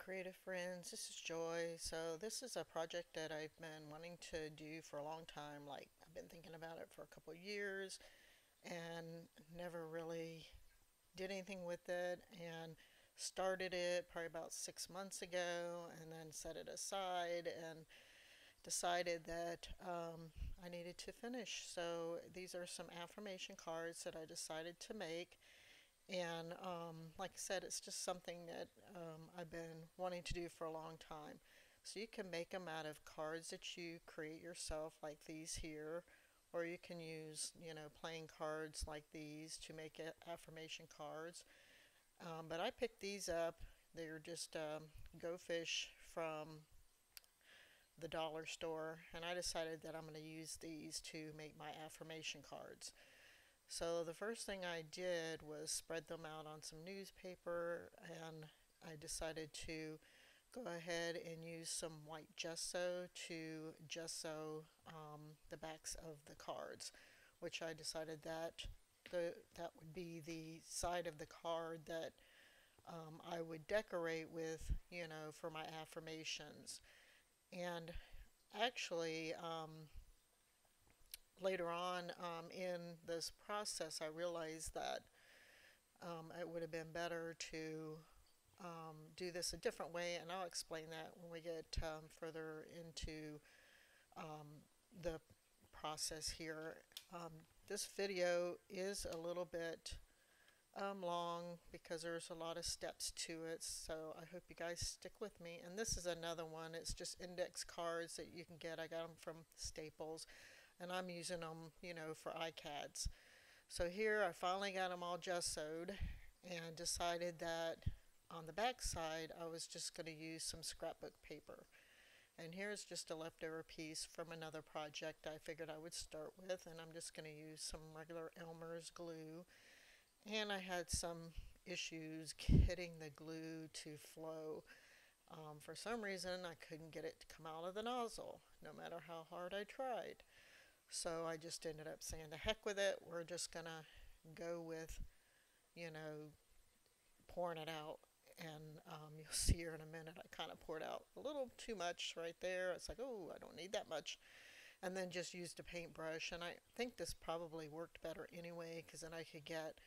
creative friends, this is Joy. So this is a project that I've been wanting to do for a long time. Like I've been thinking about it for a couple of years and never really did anything with it, and started it probably about 6 months ago and then set it aside and decided that I needed to finish. So these are some affirmation cards that I decided to make, and like I said, it's just something that I've been wanting to do for a long time. So you can make them out of cards that you create yourself, like these here, or you can use, playing cards like these to make affirmation cards. But I picked these up. They're just Go Fish from the dollar store, and I decided that I'm going to use these to make my affirmation cards. So the first thing I did was spread them out on some newspaper, and I decided to go ahead and use some white gesso to gesso the backs of the cards, which I decided that that would be the side of the card that I would decorate with, for my affirmations. And actually, later on in this process, I realized that it would have been better to do this a different way, and I'll explain that when we get further into the process here. This video is a little bit long because there's a lot of steps to it, so I hope you guys stick with me. And this is another one. It's just index cards that you can get. I got them from Staples, and I'm using them, for iCads. So here I finally got them all gessoed and decided that on the back side I was just going to use some scrapbook paper. And here's just a leftover piece from another project I figured I would start with, and I'm just going to use some regular Elmer's glue. And I had some issues getting the glue to flow. For some reason I couldn't get it to come out of the nozzle, no matter how hard I tried. So I just ended up saying, the heck with it, we're just gonna go with, you know, pouring it out. And you'll see here in a minute, I kind of poured out a little too much right there. It's like, oh, I don't need that much. And then just used a paintbrush. And I think this probably worked better anyway, because then I could get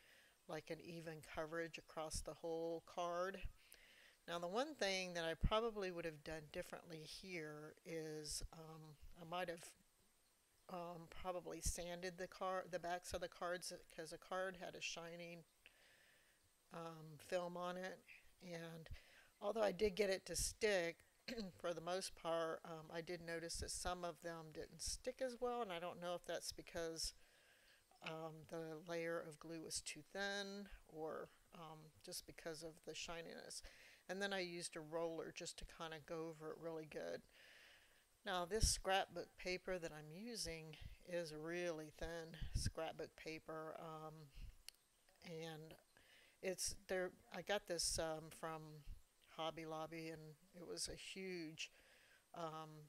like an even coverage across the whole card. Now, the one thing that I probably would have done differently here is I might have probably sanded the backs of the cards, because the card had a shining film on it. And although I did get it to stick, for the most part, I did notice that some of them didn't stick as well, and I don't know if that's because the layer of glue was too thin, or just because of the shininess. And then I used a roller just to kind of go over it really good. Now, this scrapbook paper that I'm using is really thin scrapbook paper, and it's there. I got this from Hobby Lobby, and it was a huge um,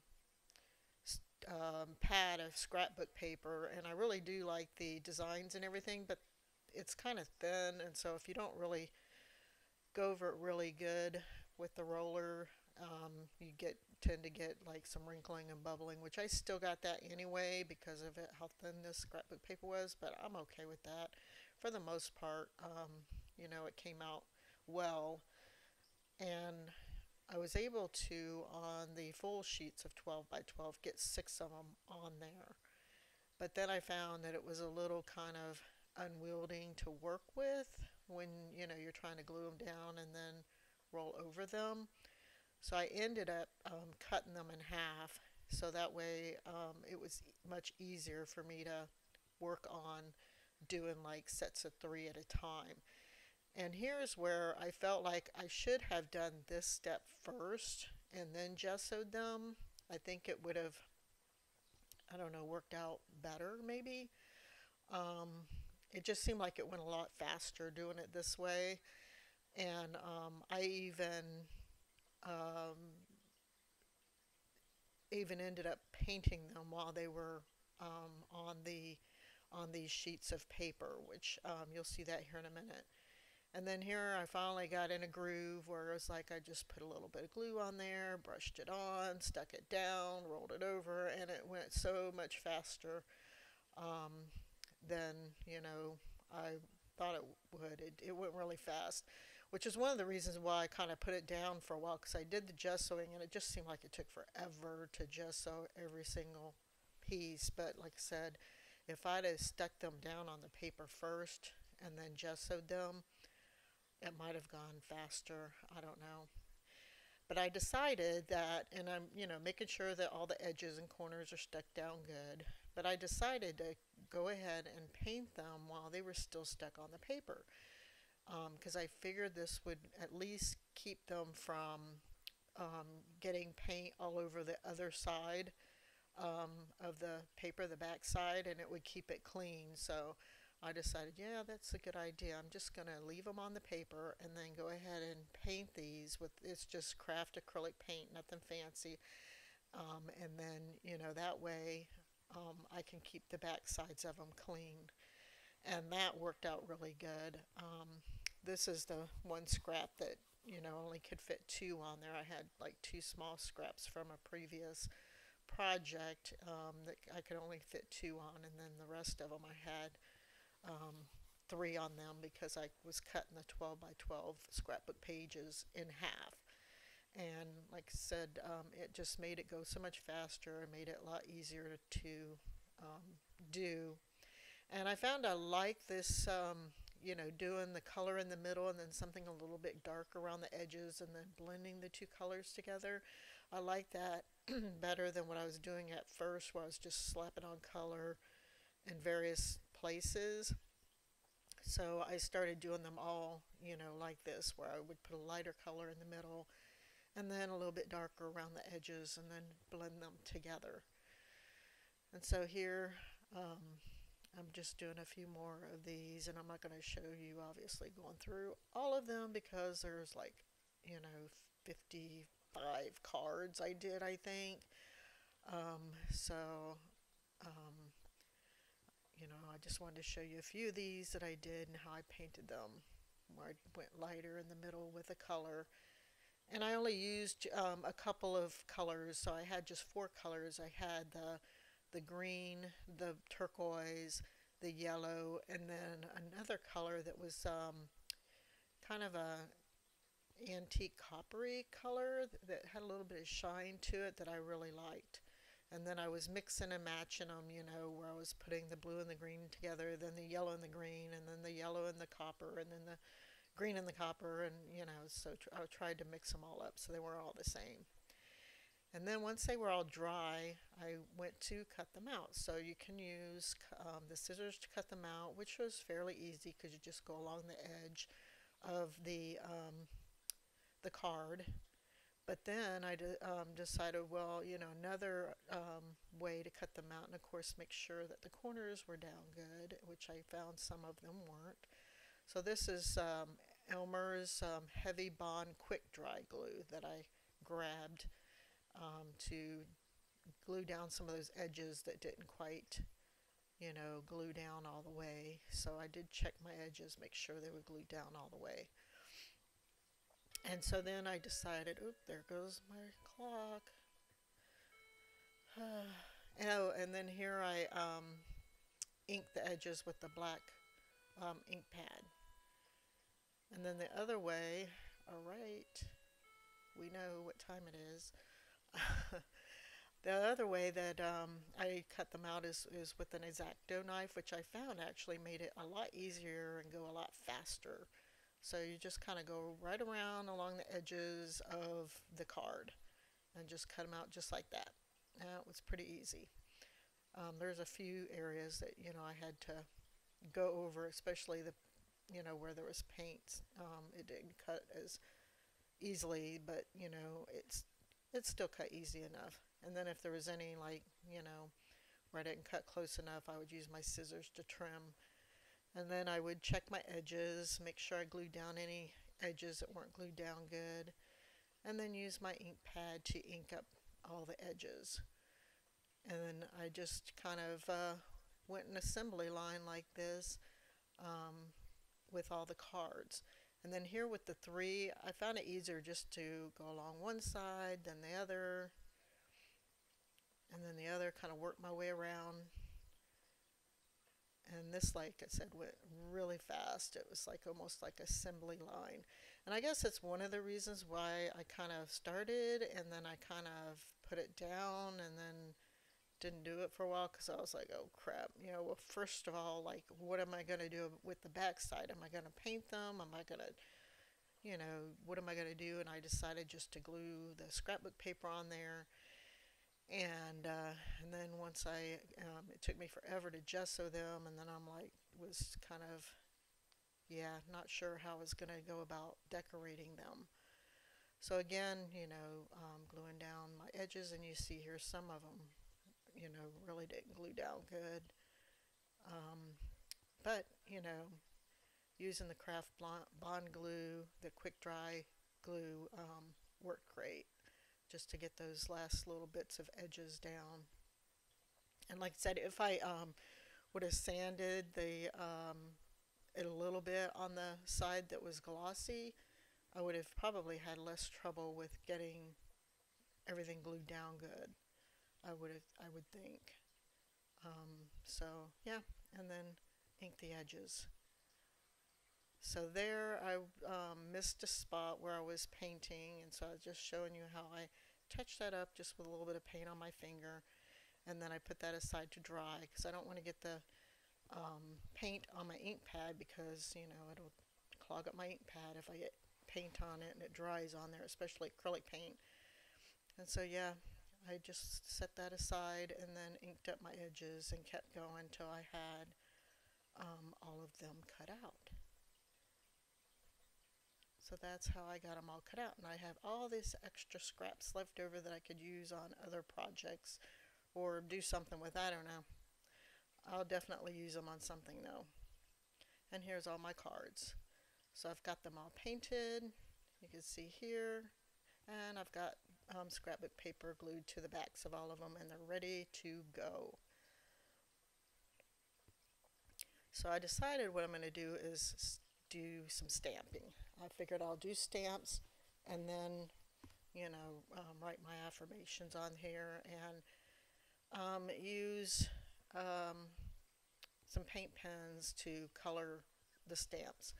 pad of scrapbook paper, and I really do like the designs and everything, but it's kind of thin, and so if you don't really go over it really good with the roller, you tend to get like some wrinkling and bubbling, which I still got that anyway because of how thin this scrapbook paper was, but I'm okay with that. For the most part, it came out well, and I was able to, on the full sheets of 12 by 12, get 6 of them on there. But then I found that it was a little kind of unwielding to work with when, you're trying to glue them down and then roll over them. So I ended up cutting them in half, so that way it was much easier for me to work on doing like sets of 3 at a time. And here's where I felt like I should have done this step first and then gessoed them. I think it would have, I don't know, worked out better maybe. It just seemed like it went a lot faster doing it this way. And I even ended up painting them while they were on these sheets of paper, which you'll see that here in a minute. And then here I finally got in a groove where it was like I just put a little bit of glue on there, brushed it on, stuck it down, rolled it over, and it went so much faster um, than, I thought it would. It went really fast, which is one of the reasons why I kind of put it down for a while because I did the gessoing and it just seemed like it took forever to gesso every single piece. But like I said, if I'd have stuck them down on the paper first and then gessoed them, it might have gone faster. I don't know. But I decided that, and I'm, making sure that all the edges and corners are stuck down good. But I decided to go ahead and paint them while they were still stuck on the paper. Because I figured this would at least keep them from getting paint all over the other side of the paper, the back side, and it would keep it clean. So I decided, yeah, that's a good idea. I'm just going to leave them on the paper and then go ahead and paint these with, it's just craft acrylic paint, nothing fancy. And then, that way I can keep the back sides of them clean. And that worked out really good. This is the one scrap that, only could fit two on there. I had like two small scraps from a previous project that I could only fit two on, and then the rest of them I had three on them because I was cutting the 12 by 12 scrapbook pages in half. And like I said, it just made it go so much faster and made it a lot easier to do. And I found I like this, doing the color in the middle and then something a little bit dark around the edges and then blending the two colors together. I like that better than what I was doing at first, where I was just slapping on color in various places. So I started doing them all, like this, where I would put a lighter color in the middle and then a little bit darker around the edges and then blend them together. And so here I'm just doing a few more of these, and I'm not going to show you obviously going through all of them because there's like, 55 cards I did, I think. So um, I just wanted to show you a few of these that I did and how I painted them, where I went lighter in the middle with a color. And I only used a couple of colors, so I had just four colors. I had the green, the turquoise, the yellow, and then another color that was kind of a antique coppery color that had a little bit of shine to it that I really liked. And then I was mixing and matching them, where I was putting the blue and the green together, then the yellow and the green, and then the yellow and the copper, and then the green and the copper, and so I tried to mix them all up so they were all the same. And then once they were all dry, I went to cut them out. So you can use the scissors to cut them out, which was fairly easy because you just go along the edge of the card. But then I decided, well, another way to cut them out, and of course make sure that the corners were down good, which I found some of them weren't. So this is Elmer's Heavy Bond Quick Dry Glue that I grabbed to glue down some of those edges that didn't quite, glue down all the way. So I did check my edges, make sure they would glue down all the way. And so then I decided, oop, there goes my clock. Oh, and then here I inked the edges with the black ink pad. And then the other way, all right, we know what time it is. The other way that I cut them out is with an X-Acto knife, which I found actually made it a lot easier and go a lot faster. So you just kind of go right around along the edges of the card and just cut them out just like that. That was pretty easy. There's a few areas that, I had to go over, especially the, where there was paint. It didn't cut as easily, but, it's still cut easy enough. And then if there was any, like, where I didn't cut close enough, I would use my scissors to trim. And then I would check my edges, make sure I glued down any edges that weren't glued down good, and then use my ink pad to ink up all the edges. And then I just kind of went an assembly line like this with all the cards. And then here with the three, I found it easier just to go along one side, then the other, and then the other, kind of work my way around. And this, like I said, went really fast. It was like almost like assembly line. And I guess it's one of the reasons why I kind of started and then I kind of put it down and then didn't do it for a while because I was like, oh crap, well, first of all, like, what am I going to do with the backside? Am I going to paint them? Am I going to, what am I going to do? And I decided just to glue the scrapbook paper on there. And then once it took me forever to gesso them, and then I'm like, was kind of, yeah, not sure how I was going to go about decorating them. So again, gluing down my edges, and you see here some of them, really didn't glue down good. Um, but, using the craft bond glue, the quick dry glue, worked great just to get those last little bits of edges down. And like I said, if I would have sanded it a little bit on the side that was glossy, I would have probably had less trouble with getting everything glued down good. I would think. So yeah, and then ink the edges. So there I missed a spot where I was painting, and so I was just showing you how I touched that up just with a little bit of paint on my finger, and then I put that aside to dry because I don't want to get the paint on my ink pad because, it'll clog up my ink pad if I get paint on it and it dries on there, especially acrylic paint. And so yeah, I just set that aside and then inked up my edges and kept going till I had all of them cut out. So that's how I got them all cut out. And I have all these extra scraps left over that I could use on other projects or do something with. I don't know. I'll definitely use them on something though. And here's all my cards. So I've got them all painted. You can see here. And I've got scrapbook paper glued to the backs of all of them, and they're ready to go. So I decided what I'm going to do is do some stamping. I figured I'll do stamps and then, write my affirmations on here and use some paint pens to color the stamps.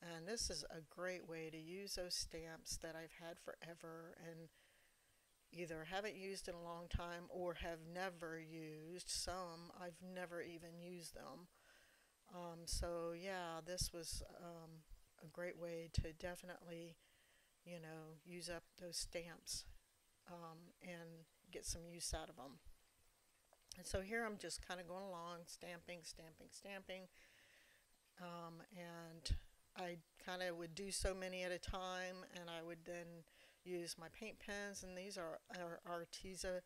And this is a great way to use those stamps that I've had forever and either haven't used in a long time or have never used. Some I've never even used them. So yeah, this was a great way to definitely, use up those stamps and get some use out of them. And so here I'm just kind of going along, stamping, stamping, stamping. And I kind of would do so many at a time, and I would then use my paint pens, and these are Arteza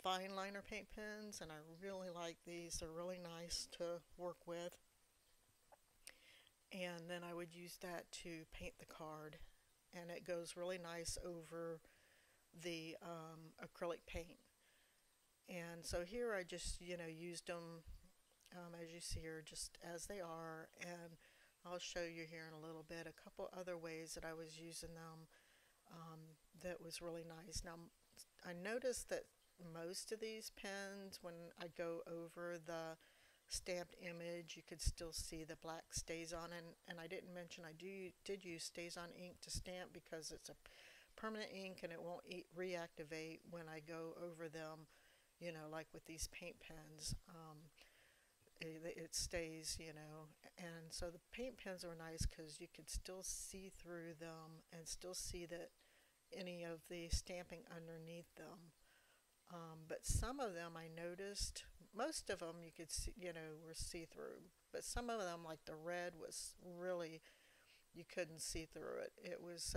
fine liner paint pens, and I really like these. They're really nice to work with. And then I would use that to paint the card, and it goes really nice over the acrylic paint. And so here I just, used them as you see here, just as they are, and I'll show you here in a little bit a couple other ways that I was using them that was really nice. Now, I noticed that most of these pens, when I go over the stamped image, you could still see the black Staz-on, and I didn't mention I did use Staz-on ink to stamp because it's a permanent ink and it won't reactivate when I go over them, like with these paint pens. It stays, and so the paint pens were nice because you could still see through them and still see that any of the stamping underneath them. But some of them I noticed, most of them you could see, were see-through, but some of them, like the red, was really, you couldn't see through it. It was,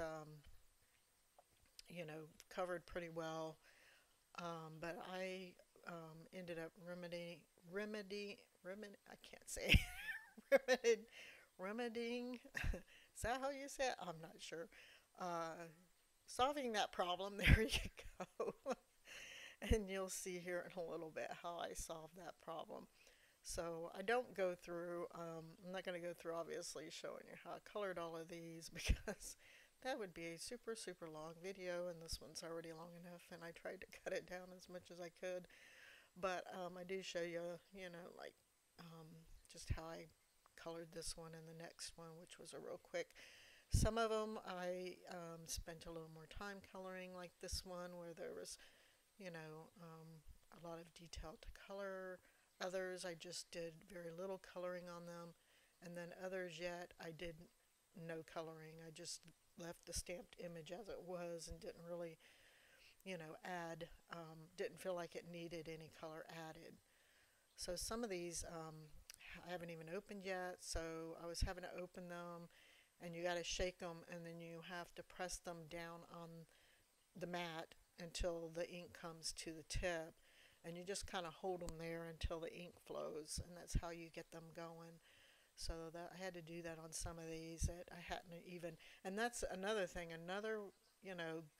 covered pretty well. But I ended up I can't say remedying. Is that how you say it? I'm not sure. Solving that problem. There you go. And you'll see here in a little bit how I solved that problem. So I don't go through, I'm not going to go through obviously showing you how I colored all of these because that would be a super, super long video, and this one's already long enough, and I tried to cut it down as much as I could. But I do show you, like just how I colored this one and the next one, which was a real quick. Some of them I spent a little more time coloring, like this one where there was, a lot of detail to color. Others I just did very little coloring on them, and then others yet I did no coloring. I just left the stamped image as it was and didn't really, add, didn't feel like it needed any color added. So some of these I haven't even opened yet, so I was having to open them, and you got to shake them, and then you have to press them down on the mat until the ink comes to the tip, and you just kind of hold them there until the ink flows, and that's how you get them going. So that I had to do that on some of these that I hadn't even, and that's another thing, another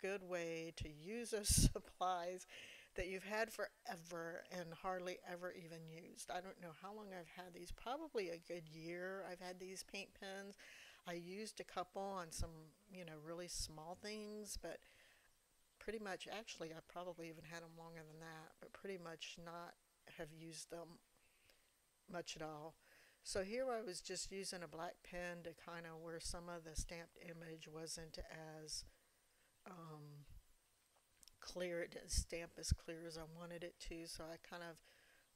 good way to use those supplies that you've had forever and hardly ever even used. I don't know how long I've had these, probably a good year. I've had these paint pens. I used a couple on some, really small things, but pretty much, actually, I probably even had them longer than that, but pretty much not have used them much at all. So here I was just using a black pen to kind of where some of the stamped image wasn't as um, clear. It didn't stamp as clear as I wanted it to, so I kind of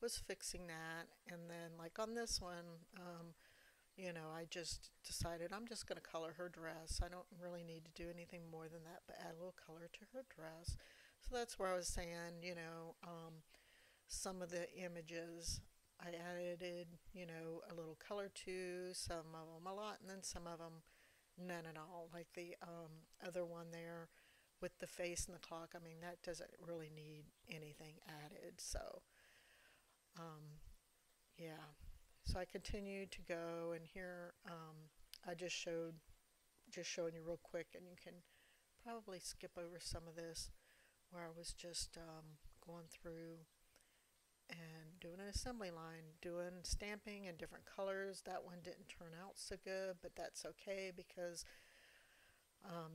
was fixing that. And then like on this one, I just decided I'm just going to color her dress. I don't really need to do anything more than that, but add a little color to her dress. So that's where I was saying, some of the images I added, a little color to, some of them a lot, and then some of them none at all. Like the other one there with the face and the clock, I mean, that doesn't really need anything added. So, um, yeah. So I continued to go, and here I just showing you real quick, and you can probably skip over some of this where I was just going through and doing an assembly line, doing stamping in different colors. That one didn't turn out so good, but that's okay because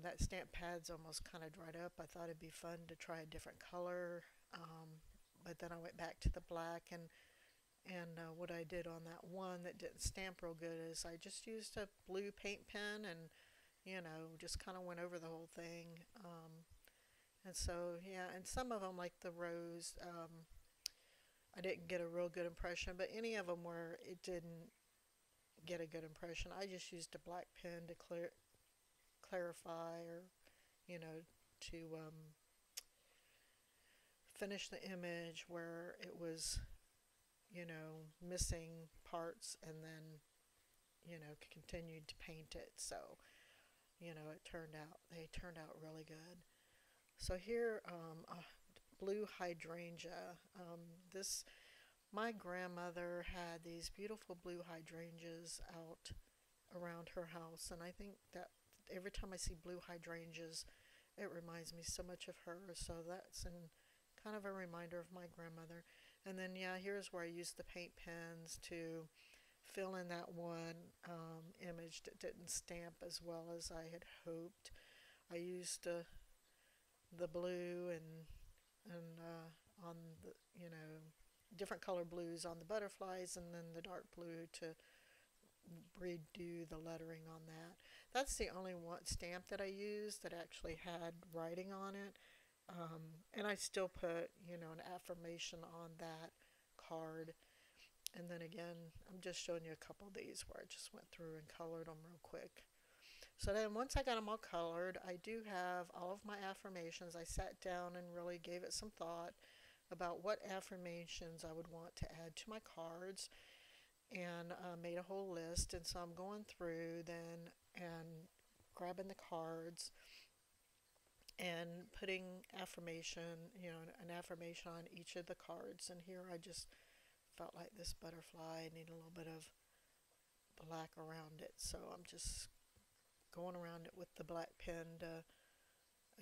that stamp pad's almost kind of dried up. I thought it'd be fun to try a different color, but then I went back to the black, and what I did on that one that didn't stamp real good is I just used a blue paint pen and just kind of went over the whole thing. And so yeah, and some of them like the rose, I didn't get a real good impression, but any of them where it didn't get a good impression, I just used a black pen to clarify, or you know to finish the image where it was missing parts, and then continued to paint it. So they turned out really good. So here, blue hydrangea. This My grandmother had these beautiful blue hydrangeas out around her house, and I think that every time I see blue hydrangeas, it reminds me so much of her. So that's kind of a reminder of my grandmother. And then yeah, here's where I used the paint pens to fill in that one image that didn't stamp as well as I had hoped. I used the blue and on the different color blues on the butterflies, and then the dark blue to redo the lettering on that. That's the only one stamp that I used that actually had writing on it. And I still put, an affirmation on that card. And then again, I'm just showing you a couple of these where I just went through and colored them real quick. So then once I got them all colored, I do have all of my affirmations. I sat down and really gave it some thought about what affirmations I would want to add to my cards, and made a whole list. And so I'm going through then and grabbing the cards and putting an affirmation on each of the cards. And here I just felt like this butterfly needed a little bit of black around it, so I'm just going around it with the black pen to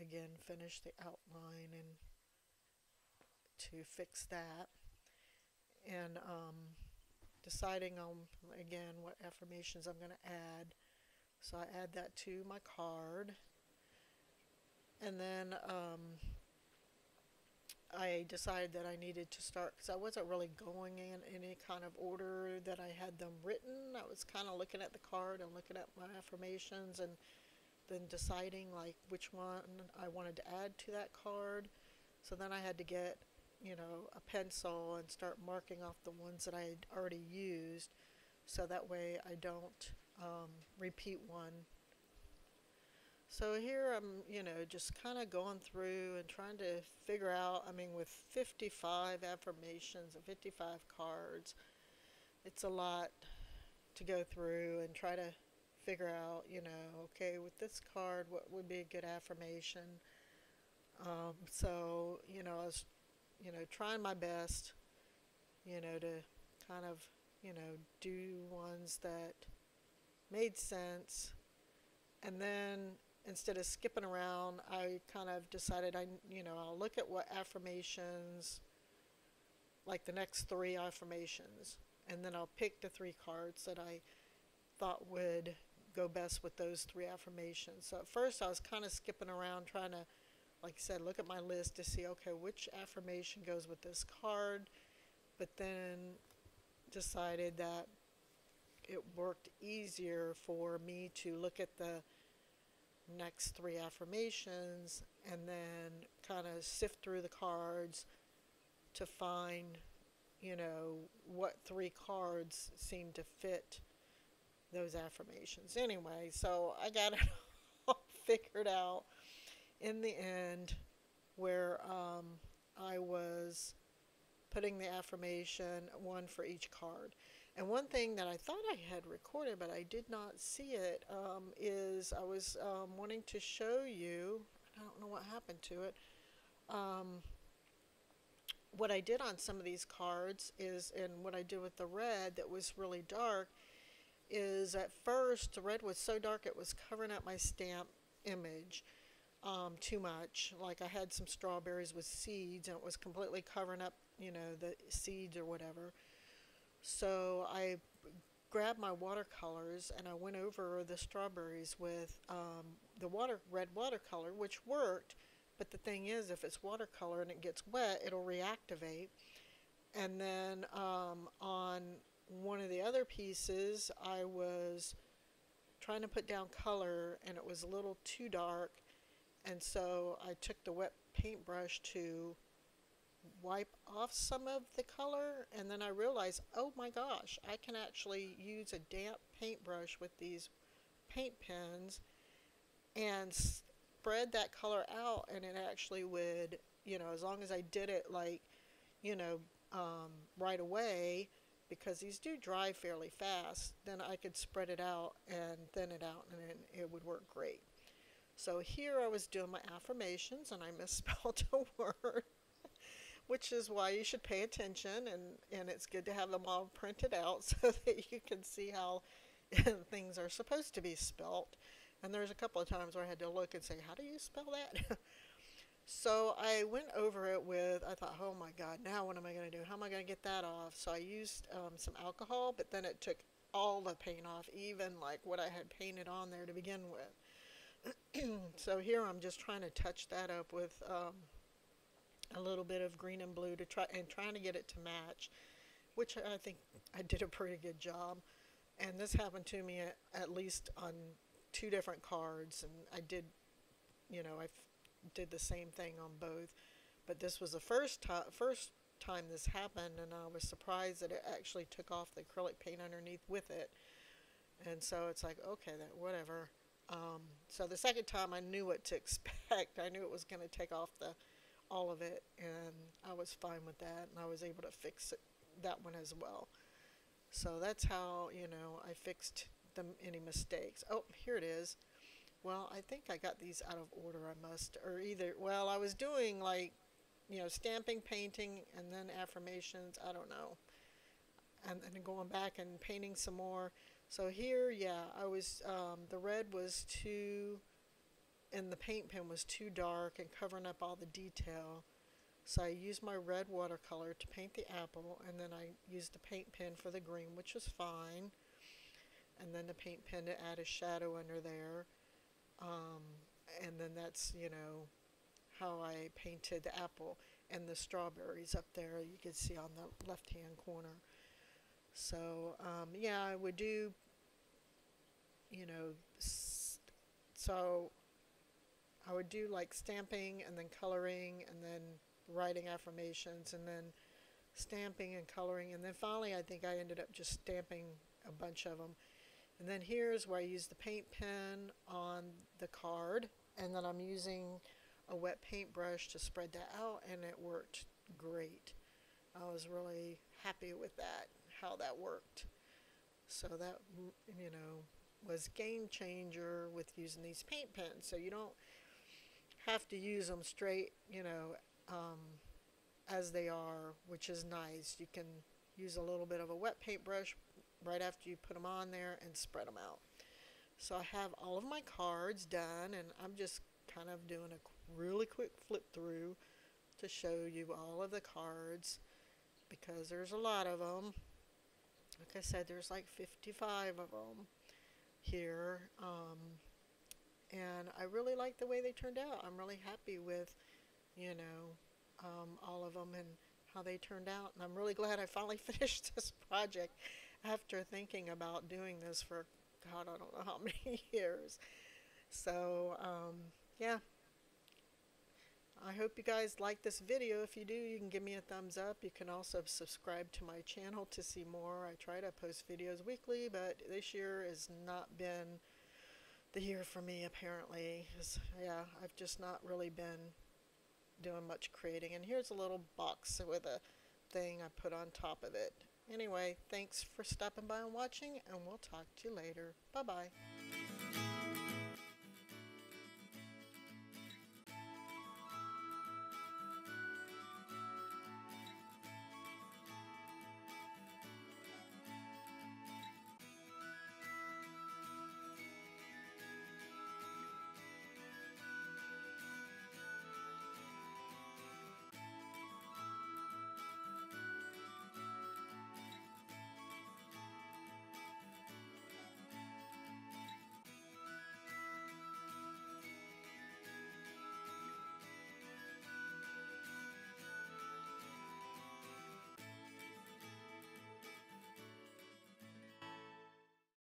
again finish the outline and to fix that. And deciding on, again, what affirmations I'm going to add. So I add that to my card. And then I decided that I needed to start, because I wasn't really going in any kind of order that I had them written. I was kind of looking at the card and looking at my affirmations and then deciding like which one I wanted to add to that card. So then I had to get, a pencil and start marking off the ones that I had already used, so that way I don't repeat one. So here I'm, just kind of going through and trying to figure out, I mean, with 55 affirmations and 55 cards, it's a lot to go through and try to figure out, okay, with this card, what would be a good affirmation? So, I was, trying my best, to kind of, do ones that made sense. And then instead of skipping around, I kind of decided I'll look at what affirmations, like the next three affirmations, and then I'll pick the three cards that I thought would go best with those three affirmations. So at first I was kind of skipping around trying to, like I said, look at my list to see, okay, which affirmation goes with this card, but then decided that it worked easier for me to look at the next three affirmations and then kind of sift through the cards to find, what three cards seem to fit those affirmations. Anyway, so I got it all figured out in the end, where I was putting the affirmation, one for each card. And one thing that I thought I had recorded, but I did not see it, is I was wanting to show you, I don't know what happened to it, what I did on some of these cards is, and what I did with the red that was really dark, is at first the red was so dark it was covering up my stamp image too much. Like I had some strawberries with seeds and it was completely covering up, the seeds or whatever. So I grabbed my watercolors and I went over the strawberries with the red watercolor, which worked. But the thing is, if it's watercolor and it gets wet, it'll reactivate. And then on one of the other pieces, I was trying to put down color and it was a little too dark. And so I took the wet paintbrush to wipe off some of the color, and then I realized, oh my gosh, I can actually use a damp paintbrush with these paint pens and spread that color out, and it actually would, as long as I did it like, right away, because these do dry fairly fast, then I could spread it out and thin it out, and then it would work great. So here I was doing my affirmations and I misspelled a word, which is why you should pay attention, and it's good to have them all printed out so that you can see how things are supposed to be spelt. And there's a couple of times where I had to look and say, how do you spell that? So I went over it with, I thought, oh my God, now what am I going to do? How am I going to get that off? So I used some alcohol, but then it took all the paint off, even like what I had painted on there to begin with. So here I'm just trying to touch that up with a little bit of green and blue to trying to get it to match, which I think I did a pretty good job. And this happened to me at least on two different cards, and I did, I did the same thing on both. But this was the first time this happened, and I was surprised that it actually took off the acrylic paint underneath with it. And so it's like, okay, that whatever. So the second time I knew what to expect. I knew it was going to take off all of it, and I was fine with that, and I was able to fix that one as well. So that's how, I fixed any mistakes. Oh, here it is. Well, I think I got these out of order. Well, I was doing like, stamping, painting, and then affirmations. I don't know. And then going back and painting some more. So here, yeah, I was, the red was too, and the paint pen was too dark and covering up all the detail. So I used my red watercolor to paint the apple, and then I used the paint pen for the green, which was fine, and then the paint pen to add a shadow under there. Um, and then that's, how I painted the apple and the strawberries up there you can see on the left hand corner. So yeah, I would do, you know, so I would do like stamping and then coloring and then writing affirmations and then stamping and coloring, and then finally I think I ended up just stamping a bunch of them. And then here's where I use the paint pen on the card, and then I'm using a wet paintbrush to spread that out, and it worked great. I was really happy with that, how that worked. So that, you know, was game changer with using these paint pens. So you don't have to use them straight, as they are, which is nice. You can use a little bit of a wet paintbrush right after you put them on there and spread them out. So I have all of my cards done, and I'm just kind of doing a really quick flip through to show you all of the cards because there's a lot of them. Like I said, there's like 55 of them here, and I really like the way they turned out. I'm really happy with, all of them and how they turned out, and I'm really glad I finally finished this project after thinking about doing this for God, I don't know how many years. So, yeah, I hope you guys like this video. If you do, you can give me a thumbs up. You can also subscribe to my channel to see more. I try to post videos weekly, but this year has not been the year for me, apparently. Yeah, I've just not really been doing much creating. And here's a little box with a thing I put on top of it. Anyway, thanks for stopping by and watching, and we'll talk to you later. Bye-bye.